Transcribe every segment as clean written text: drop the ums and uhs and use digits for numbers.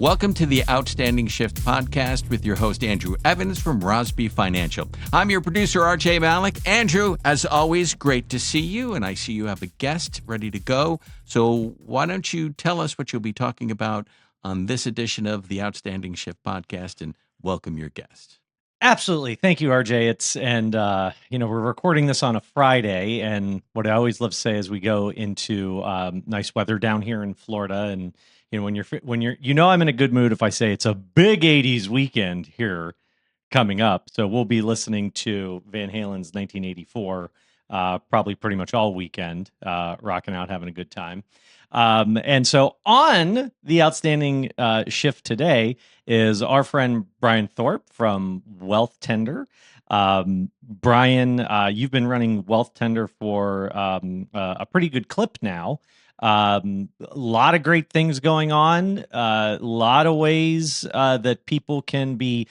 Welcome to the Outstanding Shift podcast with your host, Andrew Evans from Rosby Financial. I'm your producer, RJ Malik. Andrew, as always, great to see you. And I see you have a guest ready to go. So why don't you tell us what you'll be talking about on this edition of the Outstanding Shift podcast and welcome your guest. Absolutely. Thank you, RJ. We're recording this on a Friday, and what I always love to say is we go into nice weather down here in Florida, and when you're I'm in a good mood if I say it's a big 80s weekend here coming up. So we'll be listening to Van Halen's 1984 probably pretty much all weekend, rocking out, having a good time. And so on the Outstanding Shift today is our friend Brian Thorp from Wealthtender. Brian, you've been running Wealthtender for a pretty good clip now. A lot of great things going on. A lot of ways that people can be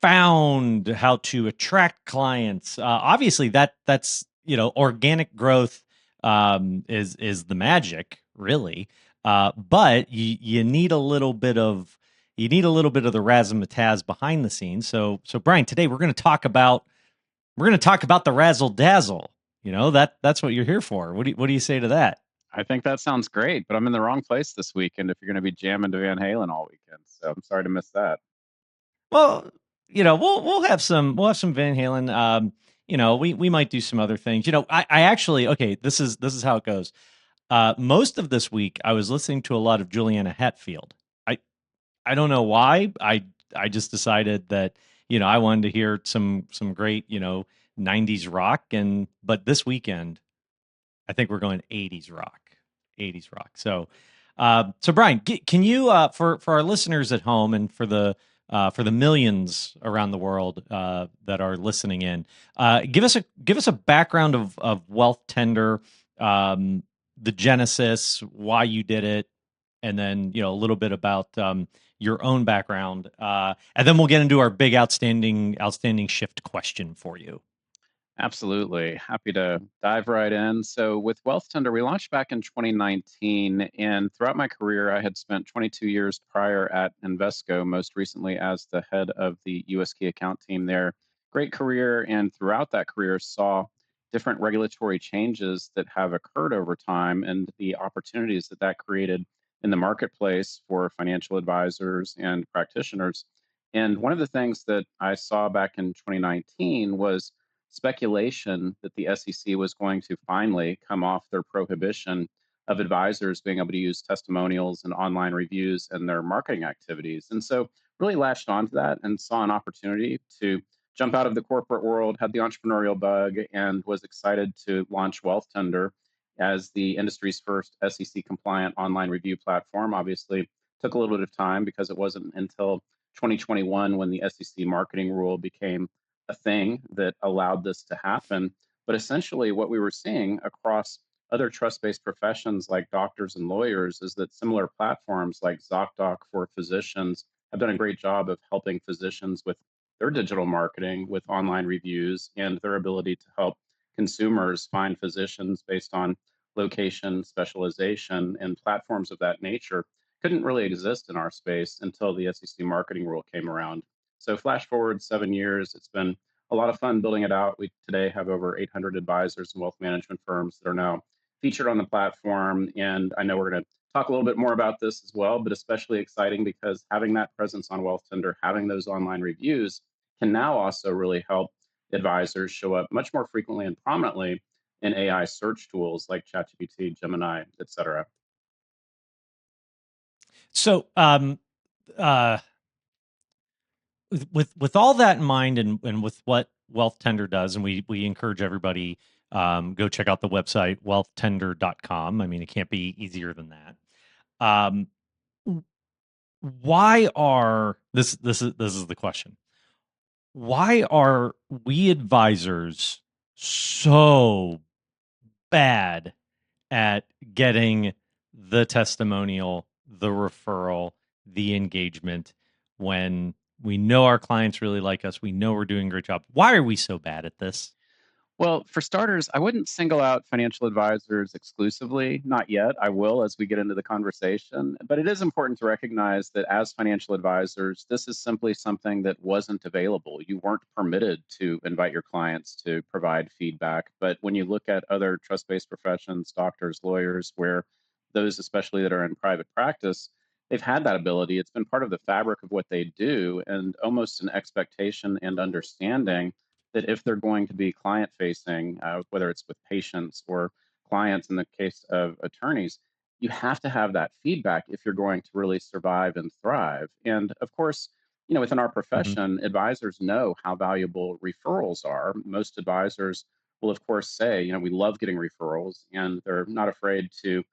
found, how to attract clients. Obviously, that's organic growth is the magic, really. But you need a little bit of the razzmatazz behind the scenes. So Brian, today we're going to talk about the razzle dazzle. That's what you're here for. What do you say to that? I think that sounds great, but I'm in the wrong place this weekend if you're going to be jamming to Van Halen all weekend. So I'm sorry to miss that. Well, we'll have some Van Halen. We might do some other things. I actually, okay, this is how it goes. Most of this week I was listening to a lot of Juliana Hatfield. I don't know why. I just decided that, I wanted to hear some great, 90s rock, but this weekend I think we're going 80s rock. So Brian, can you for our listeners at home and for the millions around the world that are listening in, give us a background of Wealthtender, the genesis, why you did it, and then a little bit about your own background, and then we'll get into our big outstanding shift question for you. Absolutely. Happy to dive right in. So with Wealthtender, we launched back in 2019, and throughout my career, I had spent 22 years prior at Invesco, most recently as the head of the U.S. key account team there. Great career, and throughout that career, saw different regulatory changes that have occurred over time and the opportunities that created in the marketplace for financial advisors and practitioners. And one of the things that I saw back in 2019 was speculation that the SEC was going to finally come off their prohibition of advisors being able to use testimonials and online reviews in their marketing activities. And so really latched onto that and saw an opportunity to jump out of the corporate world, had the entrepreneurial bug, and was excited to launch Wealthtender as the industry's first SEC compliant online review platform. Obviously, took a little bit of time because it wasn't until 2021 when the SEC marketing rule became a thing that allowed this to happen. But essentially, what we were seeing across other trust-based professions like doctors and lawyers is that similar platforms like ZocDoc for physicians have done a great job of helping physicians with their digital marketing, with online reviews, and their ability to help consumers find physicians based on location, specialization, and platforms of that nature couldn't really exist in our space until the SEC marketing rule came around. So flash forward 7 years, it's been a lot of fun building it out. We today have over 800 advisors and wealth management firms that are now featured on the platform. And I know we're going to talk a little bit more about this as well, but especially exciting because having that presence on Wealthtender, having those online reviews can now also really help advisors show up much more frequently and prominently in AI search tools like ChatGPT, Gemini, et cetera. So, with all that in mind, and with what Wealthtender does, and we encourage everybody go check out the website wealthtender.com. I mean, it can't be easier than that. Why are this is the question? Why are we advisors so bad at getting the testimonial, the referral, the engagement when we know our clients really like us? We know we're doing a great job. Why are we so bad at this? Well, for starters, I wouldn't single out financial advisors exclusively. Not yet. I will as we get into the conversation. But it is important to recognize that as financial advisors, this is simply something that wasn't available. You weren't permitted to invite your clients to provide feedback. But when you look at other trust based professions, doctors, lawyers, where those, especially that are in private practice, they've had that ability. It's been part of the fabric of what they do and almost an expectation and understanding that if they're going to be client facing, whether it's with patients or clients in the case of attorneys, you have to have that feedback if you're going to really survive and thrive. And of course, within our Hmm. profession, advisors know how valuable referrals are. Most advisors will, of course, say, we love getting referrals, and they're not afraid to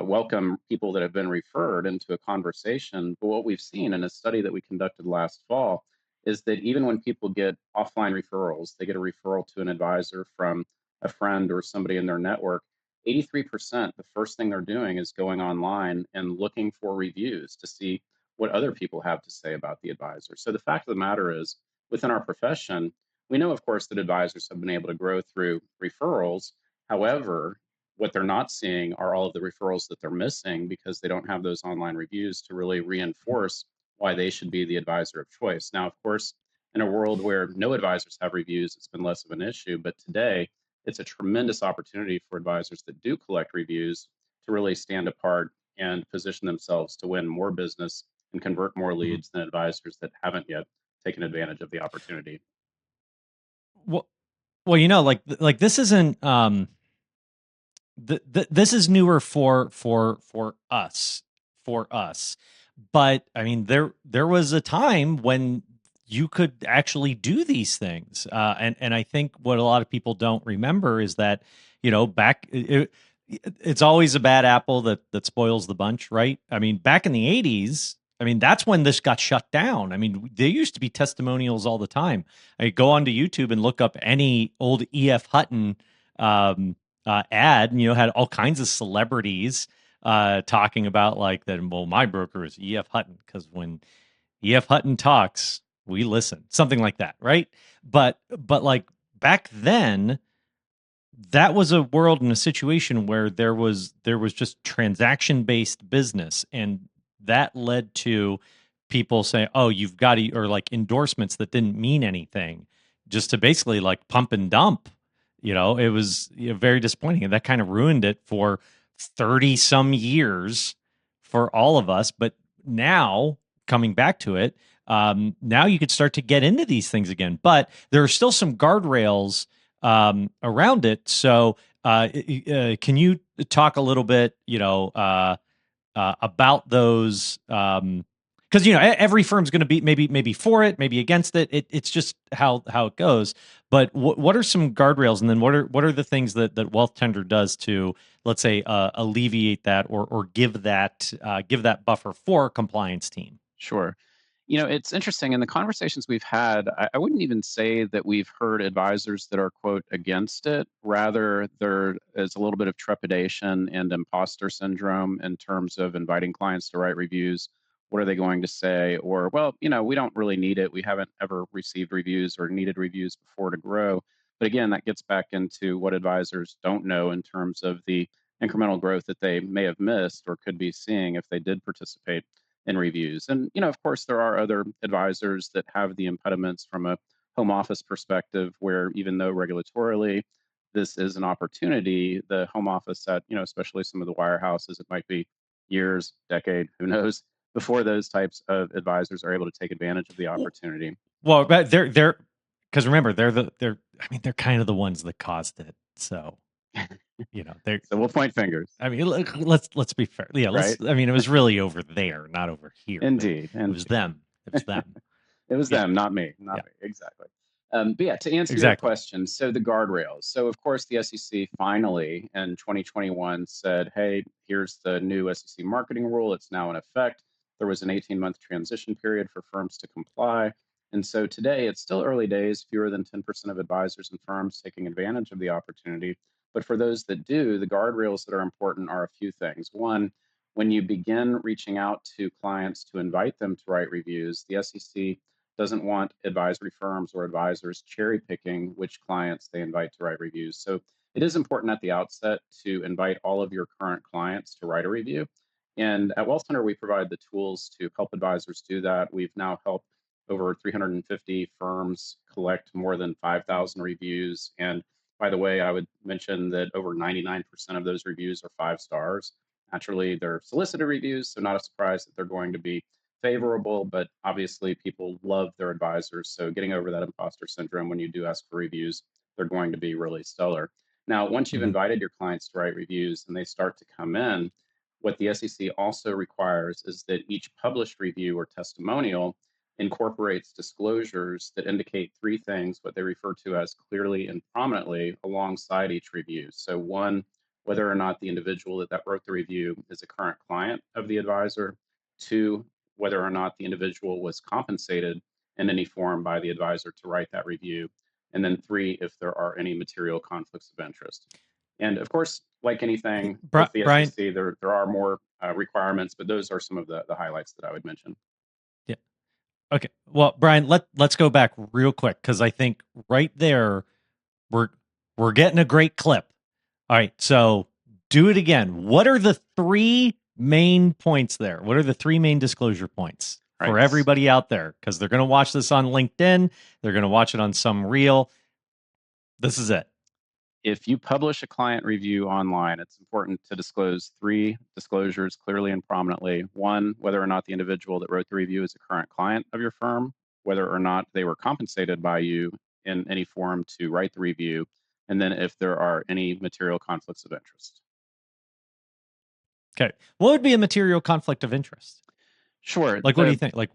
welcome people that have been referred into a conversation. But what we've seen in a study that we conducted last fall is that even when people get offline referrals, they get a referral to an advisor from a friend or somebody in their network, 83%, the first thing they're doing is going online and looking for reviews to see what other people have to say about the advisor. So the fact of the matter is, within our profession, we know, of course, that advisors have been able to grow through referrals. However, what they're not seeing are all of the referrals that they're missing because they don't have those online reviews to really reinforce why they should be the advisor of choice. Now, of course, in a world where no advisors have reviews, it's been less of an issue. But today, it's a tremendous opportunity for advisors that do collect reviews to really stand apart and position themselves to win more business and convert more Hmm. leads than advisors that haven't yet taken advantage of the opportunity. Well, like this isn't this is newer for us, but I mean there was a time when you could actually do these things, and I think what a lot of people don't remember is that it's always a bad apple that spoils the bunch, right? I mean, back in the 80s, I mean, that's when this got shut down. I mean, there used to be testimonials all the time. I go onto YouTube and look up any old EF Hutton um, ad, and had all kinds of celebrities talking about like that. Well, my broker is EF Hutton because when EF Hutton talks, we listen, something like that, right? But like back then, that was a world and a situation where there was just transaction based business, and that led to people saying, oh, you've got to, or like endorsements that didn't mean anything, just to basically like pump and dump. It was very disappointing, and that kind of ruined it for 30 some years for all of us. But now, coming back to it, now you could start to get into these things again, but there are still some guardrails around it. So, can you talk a little bit, about those? Because every firm's going to be maybe for it, maybe against it. It's just how it goes. But what are some guardrails, and then what are the things that Wealthtender does to, let's say, alleviate that or give that buffer for a compliance team? Sure. It's interesting in the conversations we've had, I wouldn't even say that we've heard advisors that are, quote, against it. Rather, there is a little bit of trepidation and imposter syndrome in terms of inviting clients to write reviews. What are they going to say? Or, well, we don't really need it. We haven't ever received reviews or needed reviews before to grow. But again, that gets back into what advisors don't know in terms of the incremental growth that they may have missed or could be seeing if they did participate in reviews. And, of course, there are other advisors that have the impediments from a home office perspective, where even though regulatorily this is an opportunity, the home office at, especially some of the wirehouses, it might be years, decade, who knows, before those types of advisors are able to take advantage of the opportunity. Well, but they're because remember they're I mean they're kind of the ones that caused it. So they're So we'll point fingers, I mean let's be fair. Yeah, right? I mean it was really over there, not over here. Indeed. It And was them. It was them. it was Yeah, them, not me, yeah, not me. Exactly. But yeah, to answer your exactly. question, so the guardrails. So of course, the SEC finally in 2021 said, "Hey, here's the new SEC marketing rule. It's now in effect." There was an 18-month transition period for firms to comply, and so today it's still early days. Fewer than 10% of advisors and firms taking advantage of the opportunity. But for those that do, the guardrails that are important are a few things. One, when you begin reaching out to clients to invite them to write reviews, the SEC doesn't want advisory firms or advisors cherry picking which clients they invite to write reviews. So it is important at the outset to invite all of your current clients to write a review. And at Wealthcenter, we provide the tools to help advisors do that. We've now helped over 350 firms collect more than 5,000 reviews. And by the way, I would mention that over 99% of those reviews are 5 stars. Naturally, they're solicited reviews, so not a surprise that they're going to be favorable, but obviously people love their advisors. So getting over that imposter syndrome when you do ask for reviews, they're going to be really stellar. Now, once you've Mhm. invited your clients to write reviews and they start to come in, what the SEC also requires is that each published review or testimonial incorporates disclosures that indicate three things, what they refer to as clearly and prominently alongside each review. So, one, whether or not the individual that wrote the review is a current client of the advisor. Two, whether or not the individual was compensated in any form by the advisor to write that review. And then three, if there are any material conflicts of interest. And of course, like anything with the Brian, SEC, there are more requirements, but those are some of the highlights that I would mention. yeah. Okay. Well, Brian, let's go back real quick because I think right there we're we're getting a great clip. All right, so do it again. What are the three main points there? What are the three main disclosure points Right. for everybody out there? Because they're going to watch this on LinkedIn, they're going to watch it on some reel. This is it. If you publish a client review online, it's important to disclose three disclosures clearly and prominently. One, whether or not the individual that wrote the review is a current client of your firm, whether or not they were compensated by you in any form to write the review, and then if there are any material conflicts of interest. Okay. What would be a material conflict of interest? Sure. Like, what do you think? Like,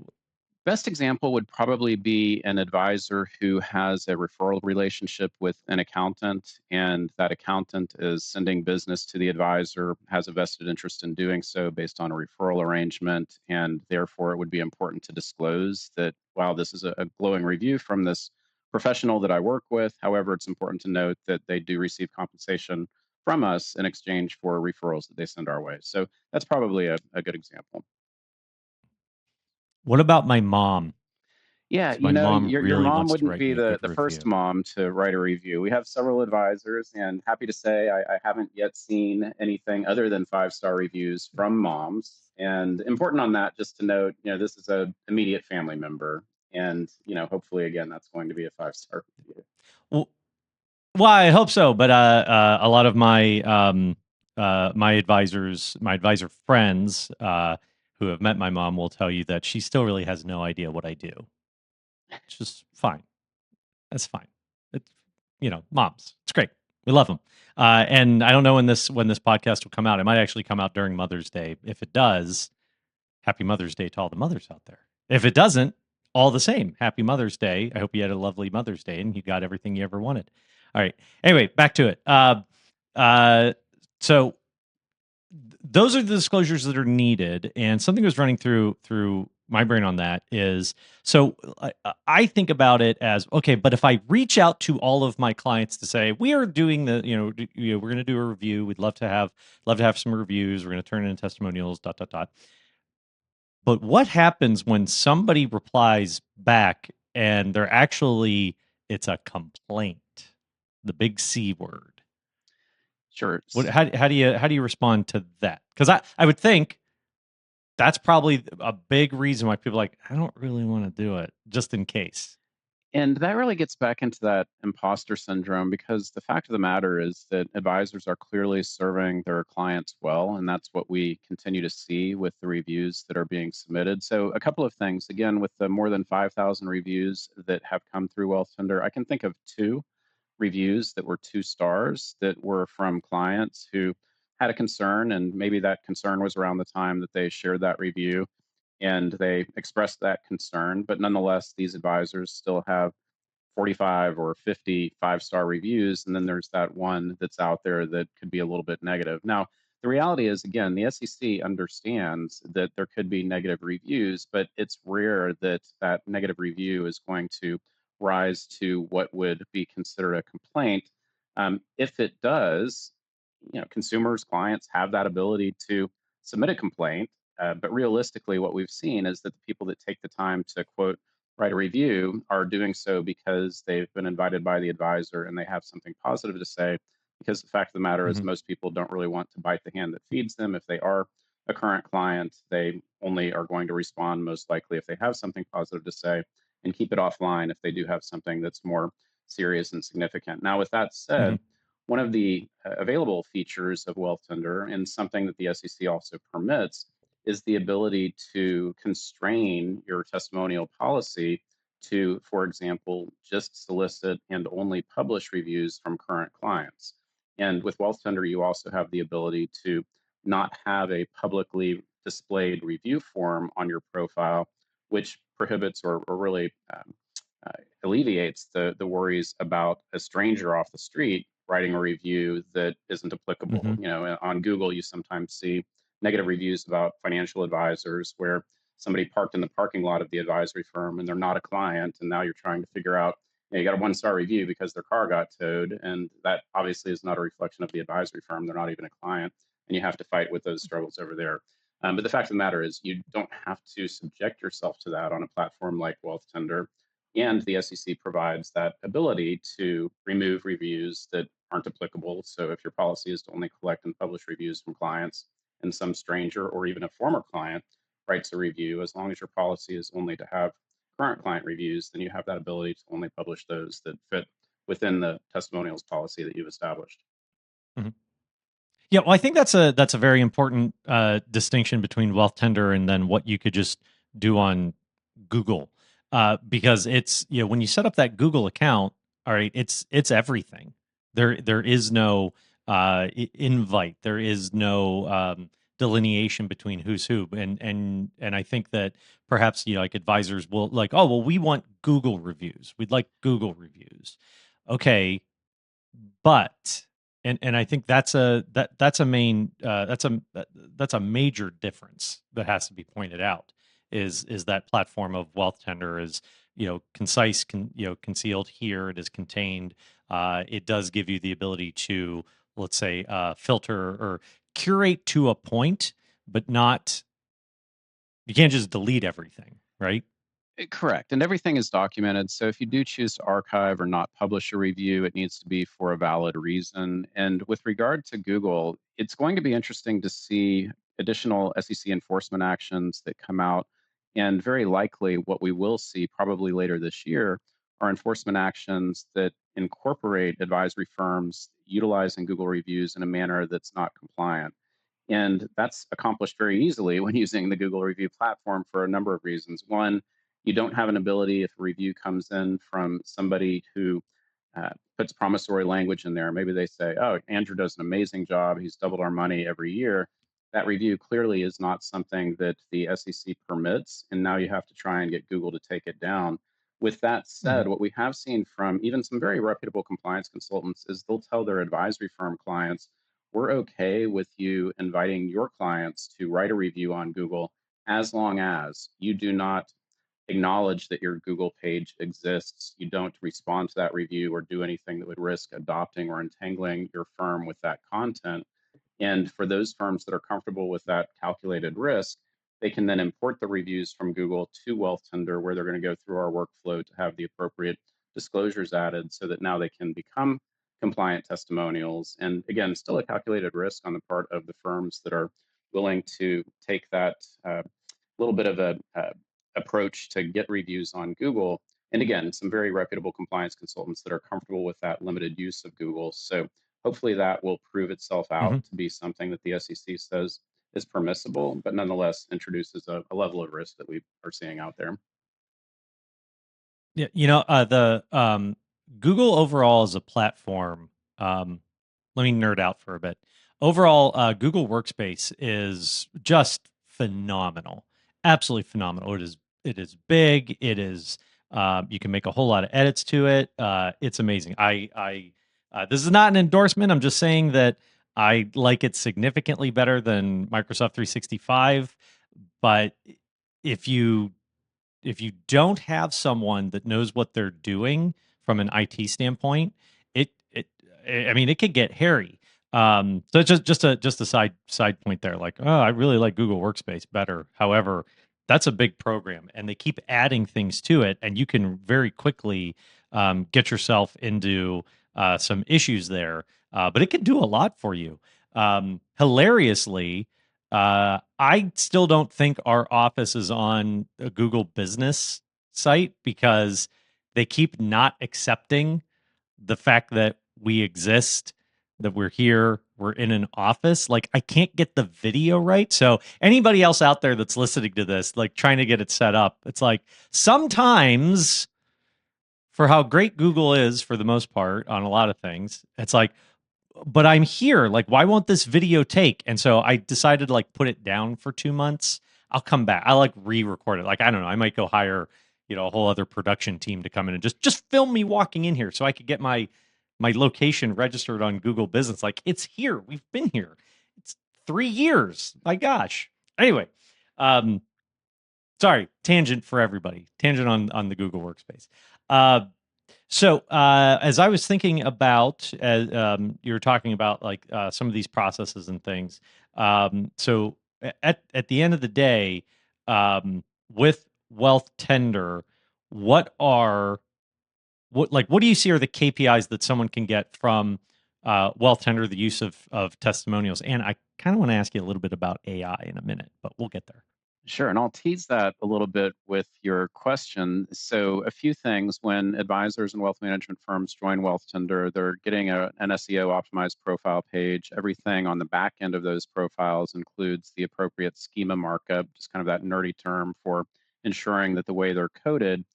Best example would probably be an advisor who has a referral relationship with an accountant, and that accountant is sending business to the advisor, has a vested interest in doing so based on a referral arrangement, and therefore it would be important to disclose that, wow, this is a glowing review from this professional that I work with. However, it's important to note that they do receive compensation from us in exchange for referrals that they send our way. So that's probably a good example. what about my mom? Yeah, So my mom your really mom wants to wouldn't write be me a good the first review. mom to write a review. We have several advisors, and happy to say I haven't yet seen anything other than 5 star reviews from moms. And important on that, just to note, this is a immediate family member, and hopefully, again, that's going to be a 5 star review. Well, well, I hope so. But a lot of my my advisors, my advisor friends who have met my mom will tell you that she still really has no idea what I do. It's just fine. That's fine. It's moms. It's great. We love them. And I don't know when this podcast will come out. It might actually come out during Mother's Day. If it does, happy Mother's Day to all the mothers out there. If it doesn't, all the same, happy Mother's Day. I hope you had a lovely Mother's Day and you got everything you ever wanted. All right. Anyway, back to it. So those are the disclosures that are needed, and something was running through my brain on that is so I think about it as okay, but if I reach out to all of my clients to say we are doing we're going to do a review, we'd love to have some reviews, we're going to turn in testimonials, dot dot dot. But what happens when somebody replies back and it's a complaint, the big C word? Sure. How do you respond to that? Because I would think that's probably a big reason why people are like, I don't really want to do it, just in case. And that really gets back into that imposter syndrome because the fact of the matter is that advisors are clearly serving their clients well. And that's what we continue to see with the reviews that are being submitted. So, a couple of things. Again, with the more than 5,000 reviews that have come through Wealthfinder, I can think of 2 reviews that were 2 stars that were from clients who had a concern. And maybe that concern was around the time that they shared that review and they expressed that concern. But nonetheless, these advisors still have 45 or 50 5 star reviews. And then there's that one that's out there that could be a little bit negative. Now, the reality is, again, the SEC understands that there could be negative reviews, but it's rare that that negative review is going to rise to what would be considered a complaint. If it does, consumers, clients have that ability to submit a complaint. But realistically, what we've seen is that the people that take the time to quote write a review are doing so because they've been invited by the advisor and they have something positive to say. Because the fact of the matter is, Hmm. most people don't really want to bite the hand that feeds them. If they are a current client, they only are going to respond most likely if they have something positive to say, and keep it offline if they do have something that's more serious and significant. Now, with that Hmm. said, one of the available features of Wealthtender, and something that the SEC also permits, is the ability to constrain your testimonial policy to, for example, just solicit and only publish reviews from current clients. And with Wealthtender, you also have the ability to not have a publicly displayed review form on your profile, which prohibits or really uh, alleviates the worries about a stranger off the street writing a review that isn't applicable. Hmm. You know, on Google, you sometimes see negative reviews about financial advisors where somebody parked in the parking lot of the advisory firm and they're not a client, and now you're trying to figure out, you got a 1-star review because their car got towed, and that obviously is not a reflection of the advisory firm. They're not even a client, and you have to fight with those struggles over there. But the fact of the matter is, you don't have to subject yourself to that on a platform like Wealthtender. And the SEC provides that ability to remove reviews that aren't applicable. So if your policy is to only collect and publish reviews from clients, and some stranger or even a former client writes a review, as long as your policy is only to have current client reviews, then you have that ability to only publish those that fit within the testimonials policy that you've established. Hmm. Yeah, well, I think that's a very important distinction between wealth tender and then what you could just do on Google, because it's, when you set up that Google account, all right, it's everything. There is no invite. There is no delineation between who's who, and I think that perhaps like advisors will like, oh well, we want Google reviews. We'd like Google reviews. Okay, but and I think that's a main that's a major difference that has to be pointed out is that platform of wealth tender is concise, concealed. Here it is contained. It does give you the ability to, let's say, filter or curate to a point, but not, you can't just delete everything, right? Correct. And everything is documented. So if you do choose to archive or not publish a review, it needs to be for a valid reason. And with regard to Google, it's going to be interesting to see additional SEC enforcement actions that come out. And very likely, what we will see probably later this year are enforcement actions that incorporate advisory firms utilizing Google reviews in a manner that's not compliant. And that's accomplished very easily when using the Google review platform for a number of reasons. One, you don't have an ability, if a review comes in from somebody who puts promissory language in there. Maybe they say, oh, Andrew does an amazing job. He's doubled our money every year. That review clearly is not something that the SEC permits. And now you have to try and get Google to take it down. With that Hmm. said, what we have seen from even some very reputable compliance consultants is they'll tell their advisory firm clients, we're okay with you inviting your clients to write a review on Google as long as you do not acknowledge that your Google page exists. You don't respond to that review or do anything that would risk adopting or entangling your firm with that content. And for those firms that are comfortable with that calculated risk, they can then import the reviews from Google to Wealthtender, where they're going to go through our workflow to have the appropriate disclosures added so that now they can become compliant testimonials. And again, still a calculated risk on the part of the firms that are willing to take that little bit of a approach to get reviews on Google. And again, some very reputable compliance consultants that are comfortable with that limited use of Google. So hopefully that will prove itself out Hmm. to be something that the SEC says is permissible, but nonetheless introduces a level of risk that we are seeing out there. Yeah, the Google overall as a platform. Um, Let me nerd out for a bit. Overall, Google Workspace is just phenomenal, absolutely phenomenal. It is big. It is you can make a whole lot of edits to it. It's amazing. This is not an endorsement. I'm just saying that I like it significantly better than Microsoft 365. But if you if you don't have someone that knows what they're doing from an IT standpoint, it I mean it could get hairy. So it's just a side point there. Like, oh, I really like Google Workspace better. However, that's a big program, and they keep adding things to it, and you can very quickly get yourself into some issues there. But it can do a lot for you. Hilariously, I still don't think our office is on a Google business site because they keep not accepting the fact that we exist, that we're here, we're in an office. Like, I can't get the video right. So anybody else out there that's listening to this, like trying to get it set up, it's like sometimes for how great Google is for the most part on a lot of things, it's like, but I'm here. Like, why won't this video take? And so I decided to like put it down for 2 months. I'll come back. I like re-record it. Like, I don't know. I might go hire, a whole other production team to come in and just film me walking in here so I could get my location registered on Google Business. Like, it's here. We've been here. It's 3 years. My gosh. Anyway, um, sorry, tangent for everybody. Tangent on the Google Workspace. So as I was thinking about, you were talking about like some of these processes and things. So at the end of the day, with Wealthtender, what do you see are the KPIs that someone can get from Wealthtender, the use of testimonials? And I kind of want to ask you a little bit about AI in a minute, but we'll get there. Sure, and I'll tease that a little bit with your question. So, a few things when advisors and wealth management firms join Wealthtender, they're getting an SEO optimized profile page. Everything on the back end of those profiles includes the appropriate schema markup, just kind of that nerdy term for ensuring that the way they're coded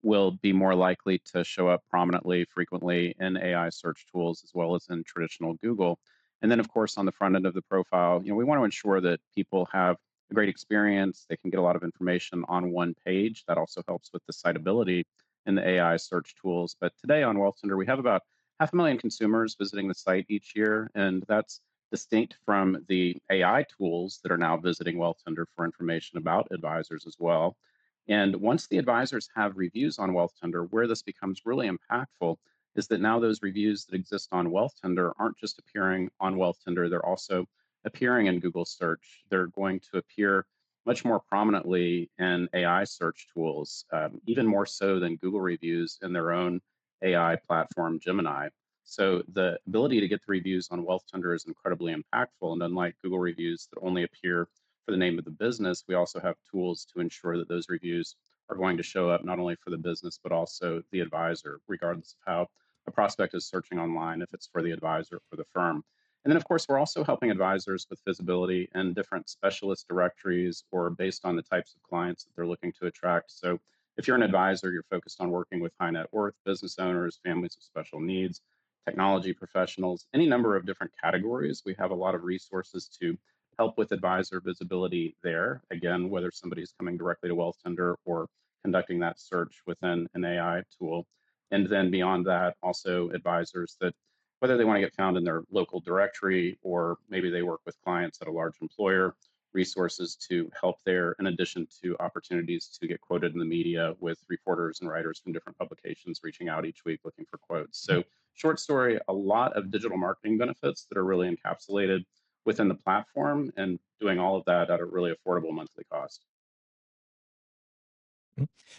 will be more likely to show up prominently, frequently in AI search tools as well as in traditional Google. And then, of course, on the front end of the profile, we want to ensure that people have a great experience. They can get a lot of information on one page. That also helps with the citability in the AI search tools. But today on Wealthcenter, we have about 500,000 consumers visiting the site each year, and that's distinct from the AI tools that are now visiting Wealthcenter for information about advisors as well. And once the advisors have reviews on Wealthcenter, where this becomes really impactful is that now those reviews that exist on Wealthcenter aren't just appearing on Wealthcenter, they're also appearing in Google search. They're going to appear much more prominently in AI search tools, even more so than Google reviews in their own AI platform, Gemini. So the ability to get the reviews on Wealthcenter is incredibly impactful. And unlike Google reviews that only appear for the name of the business, we also have tools to ensure that those reviews are going to show up not only for the business, but also the advisor, regardless of how a prospect is searching online, if it's for the advisor or for the firm. And then, of course, we're also helping advisors with visibility in different specialist directories or based on the types of clients that they're looking to attract. So, if you're an advisor, you're focused on working with high net worth business owners, families with special needs, technology professionals, any number of different categories. We have a lot of resources to help with advisor visibility there. Again, whether somebody's coming directly to Wealthcenter or conducting that search within an AI tool. And then beyond that, also advisors that whether they want to get found in their local directory or maybe they work with clients at a large employer, resources to help there, in addition to opportunities to get quoted in the media with reporters and writers from different publications reaching out each week looking for quotes. So, short story, a lot of digital marketing benefits that are really encapsulated within the platform and doing all of that at a really affordable monthly cost.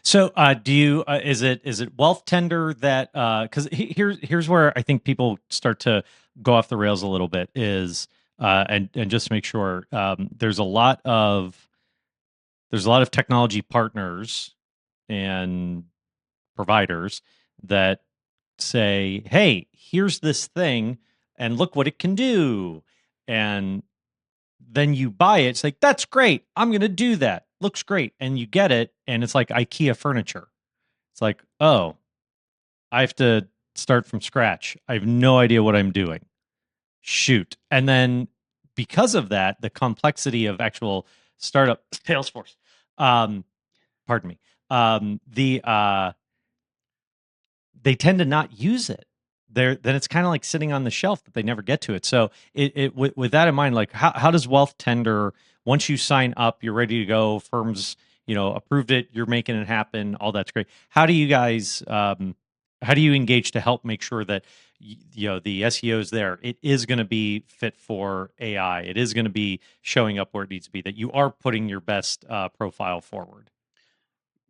So, do you is it Wealthtender that because here's where I think people start to go off the rails a little bit is and just to make sure there's a lot of technology partners and providers that say, hey, here's this thing and look what it can do, and then you buy it. It's like, that's great. I'm going to do that. Looks great. And you get it. And it's like IKEA furniture. It's like, oh, I have to start from scratch. I have no idea what I'm doing. Shoot. And then because of that, the complexity of actual startup Salesforce, um, pardon me, they tend to not use it. Then it's kind of like sitting on the shelf that they never get to it. So with that in mind, like how does Wealthtender, once you sign up, you're ready to go, firms approved it, you're making it happen, all that's great. How do you guys how do you engage to help make sure that the SEOs there, it is going to be fit for AI, it is going to be showing up where it needs to be, that you are putting your best profile forward?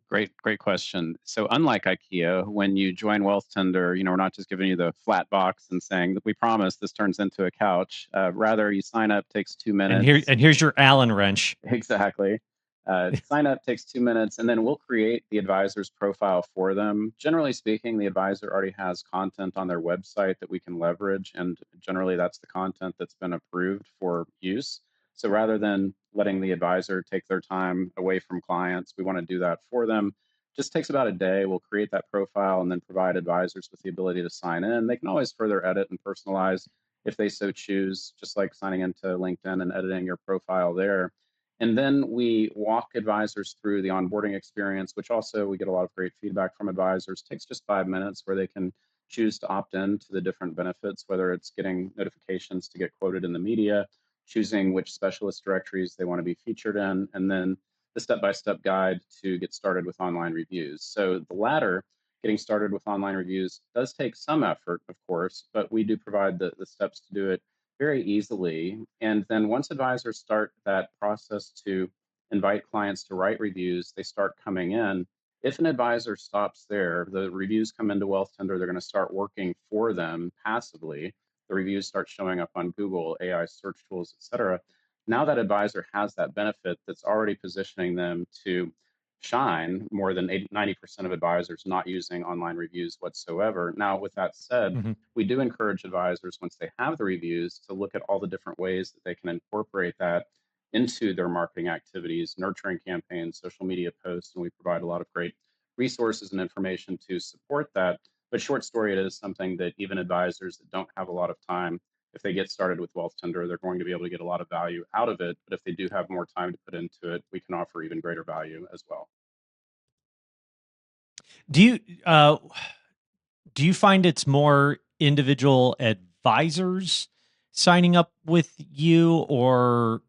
Great question. So unlike IKEA, when you join Wealthtender, we're not just giving you the flat box and saying that we promise this turns into a couch. Rather, you sign up, takes 2 minutes. And here's your Allen wrench. Exactly. Sign up takes 2 minutes, and then we'll create the advisor's profile for them. Generally speaking, the advisor already has content on their website that we can leverage, and generally that's the content that's been approved for use. So rather than letting the advisor take their time away from clients, we want to do that for them. Just takes about a day. We'll create that profile and then provide advisors with the ability to sign in. They can always further edit and personalize if they so choose, just like signing into LinkedIn and editing your profile there. And then we walk advisors through the onboarding experience, which also we get a lot of great feedback from advisors. Takes just 5 minutes where they can choose to opt in to the different benefits, whether it's getting notifications to get quoted in the media, choosing which specialist directories they want to be featured in, and then the step-by-step guide to get started with online reviews. So the latter, getting started with online reviews, does take some effort, of course, but we do provide the steps to do it very easily. And then once advisors start that process to invite clients to write reviews, they start coming in. If an advisor stops there, the reviews come into Wealthtender, they're going to start working for them passively. The reviews start showing up on Google, AI search tools, et cetera. Now that advisor has that benefit that's already positioning them to shine. More than 90% of advisors not using online reviews whatsoever. Now, with that said, Mhm. we do encourage advisors, once they have the reviews, to look at all the different ways that they can incorporate that into their marketing activities, nurturing campaigns, social media posts, and we provide a lot of great resources and information to support that. But short story, it is something that even advisors that don't have a lot of time, if they get started with Wealthtender, they're going to be able to get a lot of value out of it. But if they do have more time to put into it, we can offer even greater value as well. Do you do you find it's more individual advisors signing up with you, or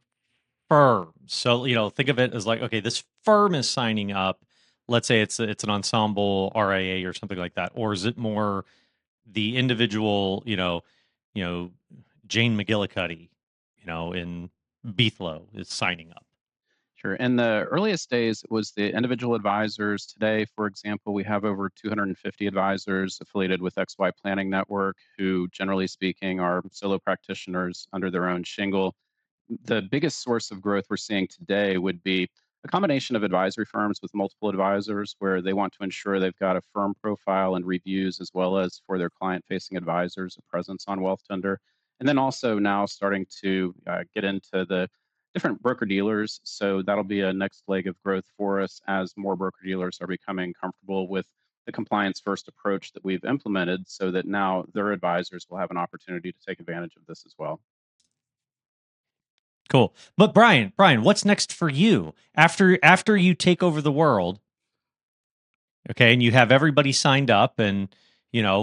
firms? So, think of it as like, okay, this firm is signing up. Let's say it's an ensemble RIA or something like that, or is it more the individual? You know, Jane McGillicuddy, in Beethlo is signing up. Sure. In the earliest days, it was the individual advisors. Today, for example, we have over 250 advisors affiliated with XY Planning Network, who, generally speaking, are solo practitioners under their own shingle. The biggest source of growth we're seeing today would be a combination of advisory firms with multiple advisors, where they want to ensure they've got a firm profile and reviews, as well as for their client facing advisors, a presence on Wealthtender. And then also now starting to get into the different broker dealers. So that'll be a next leg of growth for us as more broker dealers are becoming comfortable with the compliance first approach that we've implemented, so that now their advisors will have an opportunity to take advantage of this as well. Cool. But Brian, what's next for you after you take over the world? Okay, and you have everybody signed up, and and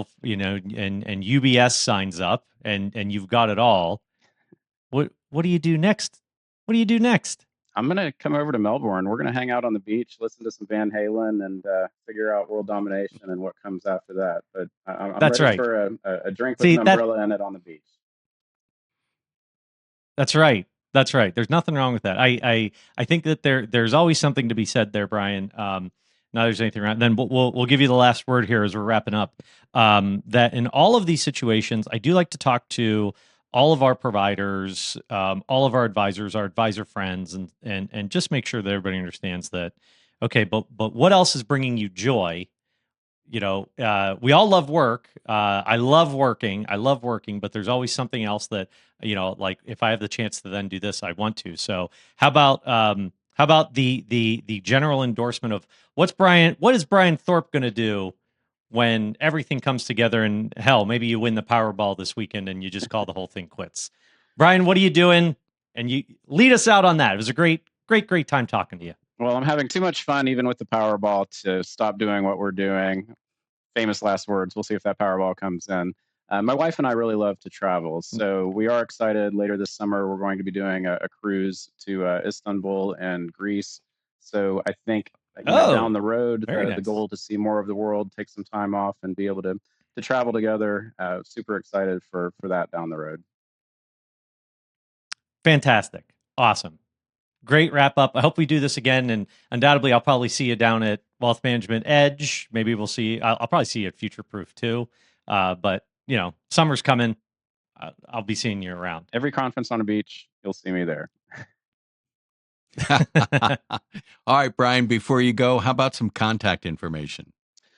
UBS signs up, and you've got it all. What do you do next? What do you do next? I'm going to come over to Melbourne. We're going to hang out on the beach, listen to some Van Halen, and figure out world domination and what comes after that. But I'm That's ready right. for a drink with See, an umbrella in it on the beach. that's right. That's right. There's nothing wrong with that. I think that there's always something to be said there, Brian. Not there's anything wrong. Then we'll give you the last word here as we're wrapping up. That in all of these situations, I do like to talk to all of our providers, all of our advisors, our advisor friends, and just make sure that everybody understands that. Okay, but what else is bringing you joy? We all love work. I love working, but there's always something else that, like if I have the chance to then do this, I want to. So how about the general endorsement of what is Brian Thorp going to do when everything comes together, and hell, maybe you win the Powerball this weekend and you just call the whole thing quits. Brian, what are you doing? And you lead us out on that. It was a great time talking to you. Well, I'm having too much fun, even with the Powerball, to stop doing what we're doing. Famous last words. We'll see if that Powerball comes in. My wife and I really love to travel, so we are excited. Later this summer, we're going to be doing a cruise to Istanbul and Greece. So I think down Oh, the road, very the nice. goal to see more of the world, take some time off, and be able to travel together. Super excited for that down the road. Fantastic. Awesome. Great wrap up. I hope we do this again, and undoubtedly I'll probably see you down at Wealth Management Edge. Maybe we'll see. I'll probably see you at Future Proof too. But summer's coming. I'll be seeing you around. Every conference on a beach, you'll see me there. All right, Brian, before you go, how about some contact information?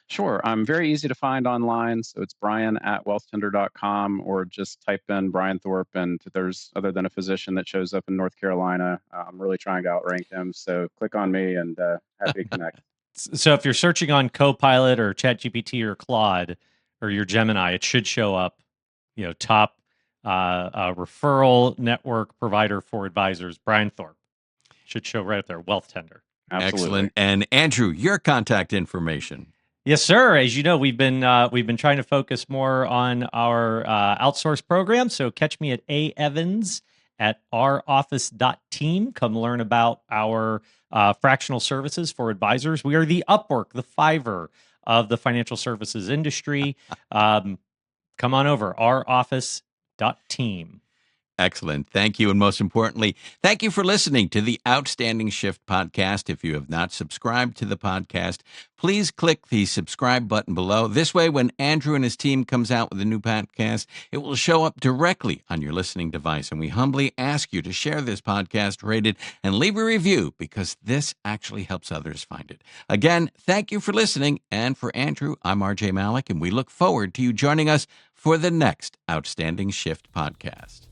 Sure. I'm very easy to find online. So it's brian@wealthtender.com, or just type in Brian Thorp. And there's, other than a physician that shows up in North Carolina, I'm really trying to outrank him. So click on me, and happy to connect. So if you're searching on Copilot or ChatGPT or Claude or your Gemini, it should show up, top referral network provider for advisors, Brian Thorp. Should show right up there, Wealthtender. Absolutely. Excellent. And Andrew, your contact information. Yes, sir. As you know, we've been trying to focus more on our outsource program. So catch me at aevans@ouroffice.team. Come learn about our fractional services for advisors. We are the Upwork, the Fiverr of the financial services industry. Come on over, ouroffice.team. Excellent. Thank you. And most importantly, thank you for listening to the Outstanding Shift podcast. If you have not subscribed to the podcast, please click the subscribe button below. This way, when Andrew and his team comes out with a new podcast, it will show up directly on your listening device. And we humbly ask you to share this podcast, rate it, and leave a review, because this actually helps others find it. Again, thank you for listening. And for Andrew, I'm RJ Malik, and we look forward to you joining us for the next Outstanding Shift podcast.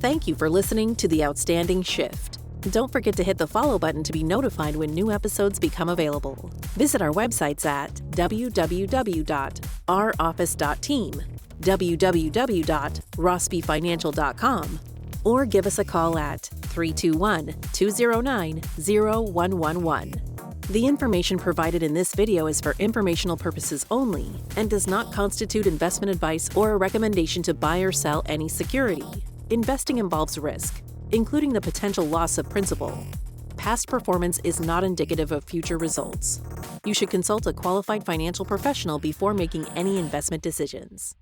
Thank you for listening to The Outstanding Shift. Don't forget to hit the follow button to be notified when new episodes become available. Visit our websites at www.ouroffice.team, www.rossbyfinancial.com, or give us a call at 321-209-0111. The information provided in this video is for informational purposes only and does not constitute investment advice or a recommendation to buy or sell any security. Investing involves risk, including the potential loss of principal. Past performance is not indicative of future results. You should consult a qualified financial professional before making any investment decisions.